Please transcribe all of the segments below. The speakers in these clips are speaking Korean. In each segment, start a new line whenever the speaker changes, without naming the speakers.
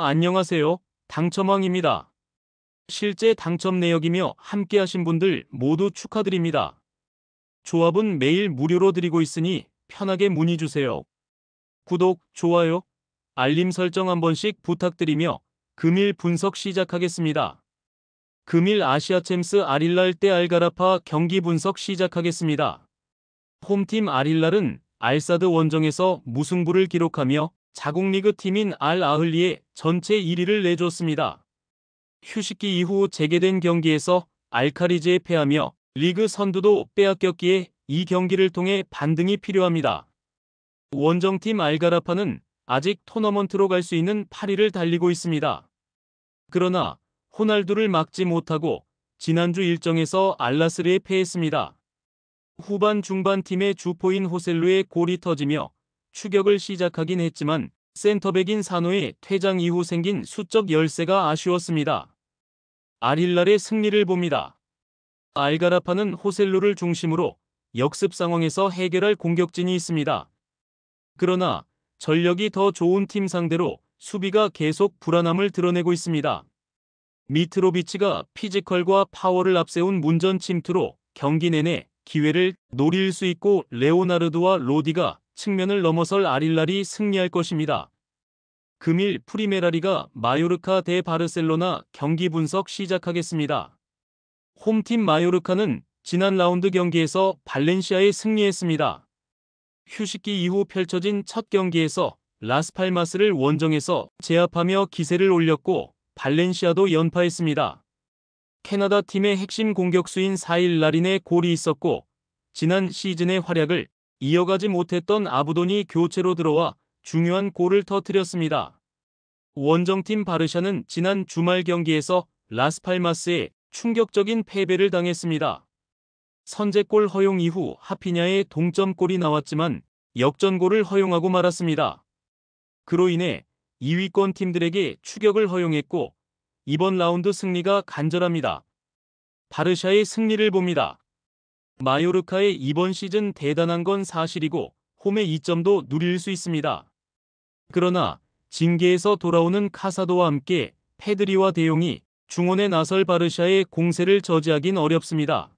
안녕하세요. 당첨왕입니다. 실제 당첨 내역이며 함께하신 분들 모두 축하드립니다. 조합은 매일 무료로 드리고 있으니 편하게 문의 주세요. 구독, 좋아요, 알림 설정 한 번씩 부탁드리며 금일 분석 시작하겠습니다. 금일 아시아챔스 아릴랄 대 알가라파 경기 분석 시작하겠습니다. 홈팀 아릴랄은 알사드 원정에서 무승부를 기록하며 자국리그 팀인 알 아흘리에 전체 1위를 내줬습니다. 휴식기 이후 재개된 경기에서 알카리즈에 패하며 리그 선두도 빼앗겼기에 이 경기를 통해 반등이 필요합니다. 원정팀 알가라파는 아직 토너먼트로 갈 수 있는 8위를 달리고 있습니다. 그러나 호날두를 막지 못하고 지난주 일정에서 알나스르에 패했습니다. 후반 중반 팀의 주포인 호셀루의 골이 터지며 추격을 시작하긴 했지만 센터백인 사노의 퇴장 이후 생긴 수적 열세가 아쉬웠습니다. 아릴랄의 승리를 봅니다. 알가라파는 호셀루를 중심으로 역습 상황에서 해결할 공격진이 있습니다. 그러나 전력이 더 좋은 팀 상대로 수비가 계속 불안함을 드러내고 있습니다. 미트로비치가 피지컬과 파워를 앞세운 문전 침투로 경기 내내 기회를 노릴 수 있고 레오나르도와 로디가 측면을 넘어설 아릴랄이 승리할 것입니다. 금일 프리메라리가 마요르카 대 바르셀로나 경기 분석 시작하겠습니다. 홈팀 마요르카는 지난 라운드 경기에서 발렌시아에 승리했습니다. 휴식기 이후 펼쳐진 첫 경기에서 라스팔마스를 원정에서 제압하며 기세를 올렸고 발렌시아도 연파했습니다. 캐나다 팀의 핵심 공격수인 사일 라린의 골이 있었고 지난 시즌의 활약을 이어가지 못했던 아부돈이 교체로 들어와 중요한 골을 터뜨렸습니다. 원정팀 바르샤는 지난 주말 경기에서 라스팔마스에 충격적인 패배를 당했습니다. 선제골 허용 이후 하피냐의 동점골이 나왔지만 역전골을 허용하고 말았습니다. 그로 인해 2위권 팀들에게 추격을 허용했고 이번 라운드 승리가 간절합니다. 바르샤의 승리를 봅니다. 마요르카의 이번 시즌 대단한 건 사실이고 홈의 이점도 누릴 수 있습니다. 그러나 징계에서 돌아오는 카사도와 함께 페드리와 대용이 중원에 나설 바르샤의 공세를 저지하긴 어렵습니다.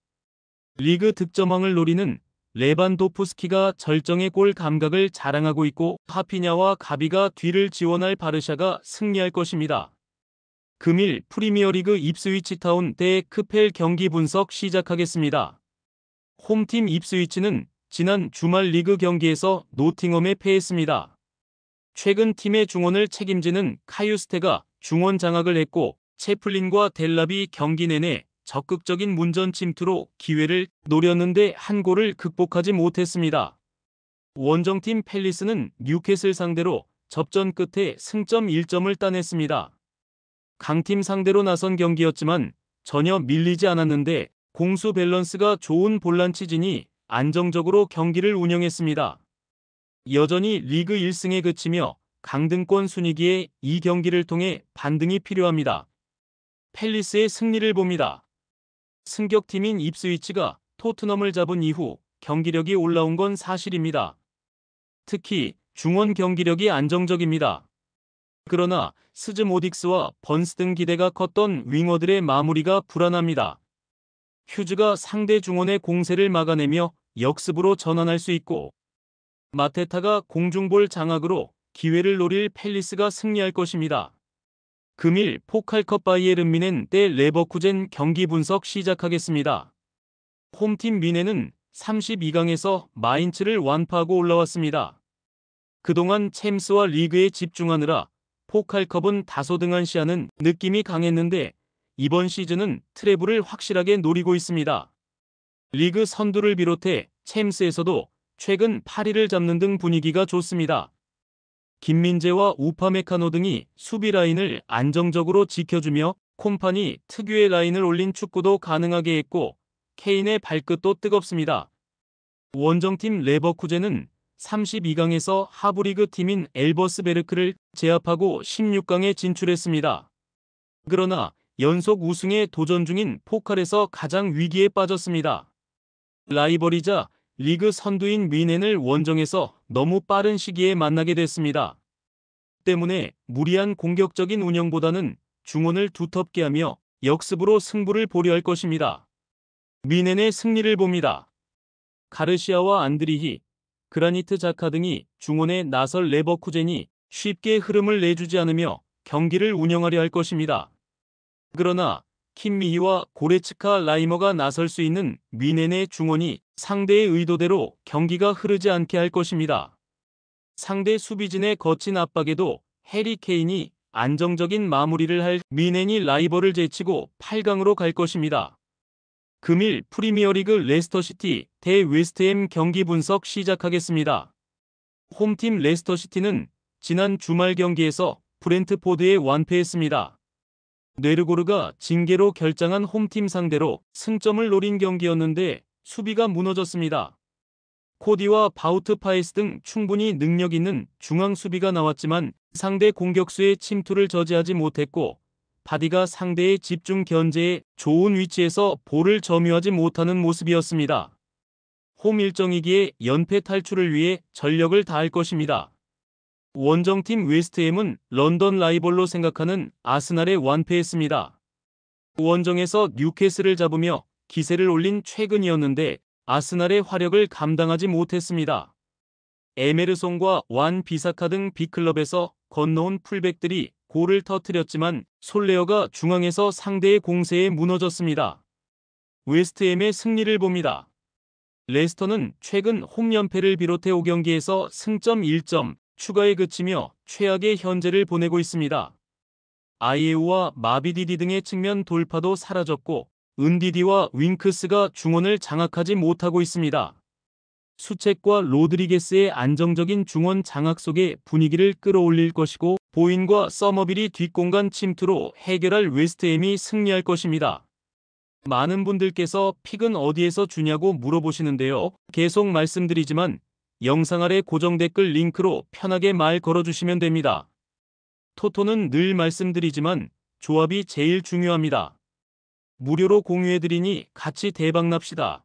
리그 득점왕을 노리는 레반도프스키가 절정의 골 감각을 자랑하고 있고 하피냐와 가비가 뒤를 지원할 바르샤가 승리할 것입니다. 금일 프리미어리그 입스위치 타운 대 크펠 경기 분석 시작하겠습니다. 홈팀 입스위치는 지난 주말 리그 경기에서 노팅엄에 패했습니다. 최근 팀의 중원을 책임지는 카유스테가 중원 장악을 했고 채플린과 델랍이 경기 내내 적극적인 문전 침투로 기회를 노렸는데 한 골을 극복하지 못했습니다. 원정팀 팰리스는 뉴캐슬 상대로 접전 끝에 승점 1점을 따냈습니다. 강팀 상대로 나선 경기였지만 전혀 밀리지 않았는데 공수 밸런스가 좋은 볼란치진이 안정적으로 경기를 운영했습니다. 여전히 리그 1승에 그치며 강등권 순위기에 이 경기를 통해 반등이 필요합니다. 팰리스의 승리를 봅니다. 승격팀인 입스위치가 토트넘을 잡은 이후 경기력이 올라온 건 사실입니다. 특히 중원 경기력이 안정적입니다. 그러나 스즈모딕스와 번스 등 기대가 컸던 윙어들의 마무리가 불안합니다. 휴즈가 상대 중원의 공세를 막아내며 역습으로 전환할 수 있고 마테타가 공중볼 장악으로 기회를 노릴 팰리스가 승리할 것입니다. 금일 포칼컵 바이에른 뮌헨 대 레버쿠젠 경기 분석 시작하겠습니다. 홈팀 뮌헨은 32강에서 마인츠를 완파하고 올라왔습니다. 그동안 챔스와 리그에 집중하느라 포칼컵은 다소 등한시하는 느낌이 강했는데 이번 시즌은 트래블을 확실하게 노리고 있습니다. 리그 선두를 비롯해 챔스에서도 최근 8위를 잡는 등 분위기가 좋습니다. 김민재와 우파메카노 등이 수비 라인을 안정적으로 지켜주며 콤파니 특유의 라인을 올린 축구도 가능하게 했고 케인의 발끝도 뜨겁습니다. 원정팀 레버쿠젠은 32강에서 하브리그 팀인 엘버스베르크를 제압하고 16강에 진출했습니다. 그러나 연속 우승에 도전 중인 포칼에서 가장 위기에 빠졌습니다. 라이벌이자 리그 선두인 뮌헨을 원정에서 너무 빠른 시기에 만나게 됐습니다. 때문에 무리한 공격적인 운영보다는 중원을 두텁게 하며 역습으로 승부를 보려 할 것입니다. 미넨의 승리를 봅니다. 가르시아와 안드리히, 그라니트 자카 등이 중원에 나설 레버쿠젠이 쉽게 흐름을 내주지 않으며 경기를 운영하려 할 것입니다. 그러나 킴미히와 고레츠카 라이머가 나설 수 있는 미넨의 중원이 상대의 의도대로 경기가 흐르지 않게 할 것입니다. 상대 수비진의 거친 압박에도 해리 케인이 안정적인 마무리를 할 미넨이 라이벌을 제치고 8강으로 갈 것입니다. 금일 프리미어리그 레스터시티 대 웨스트햄 경기 분석 시작하겠습니다. 홈팀 레스터시티는 지난 주말 경기에서 브렌트포드에 완패했습니다. 뇌르고르가 징계로 결장한 홈팀 상대로 승점을 노린 경기였는데 수비가 무너졌습니다. 코디와 바우트 파이스 등 충분히 능력 있는 중앙 수비가 나왔지만 상대 공격수의 침투를 저지하지 못했고 바디가 상대의 집중 견제에 좋은 위치에서 볼을 점유하지 못하는 모습이었습니다. 홈 일정이기에 연패 탈출을 위해 전력을 다할 것입니다. 원정팀 웨스트햄은 런던 라이벌로 생각하는 아스날에 완패했습니다. 원정에서 뉴캐슬을 잡으며 기세를 올린 최근이었는데 아스날의 화력을 감당하지 못했습니다. 에메르송과 완 비사카 등 B클럽에서 건너온 풀백들이 골을 터뜨렸지만 솔레어가 중앙에서 상대의 공세에 무너졌습니다. 웨스트햄의 승리를 봅니다. 레스터는 최근 홈 연패를 비롯해 5경기에서 승점 1점 추가에 그치며 최악의 현재를 보내고 있습니다. 아이에우와 마비디디 등의 측면 돌파도 사라졌고 은디디와 윙크스가 중원을 장악하지 못하고 있습니다. 수책과 로드리게스의 안정적인 중원 장악 속에 분위기를 끌어올릴 것이고 보인과 서머빌이 뒷공간 침투로 해결할 웨스트햄이 승리할 것입니다. 많은 분들께서 픽은 어디에서 주냐고 물어보시는데요. 계속 말씀드리지만 영상 아래 고정 댓글 링크로 편하게 말 걸어주시면 됩니다. 토토는 늘 말씀드리지만 조합이 제일 중요합니다. 무료로 공유해드리니 같이 대박납시다.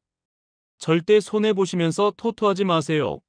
절대 손해보시면서 토토하지 마세요.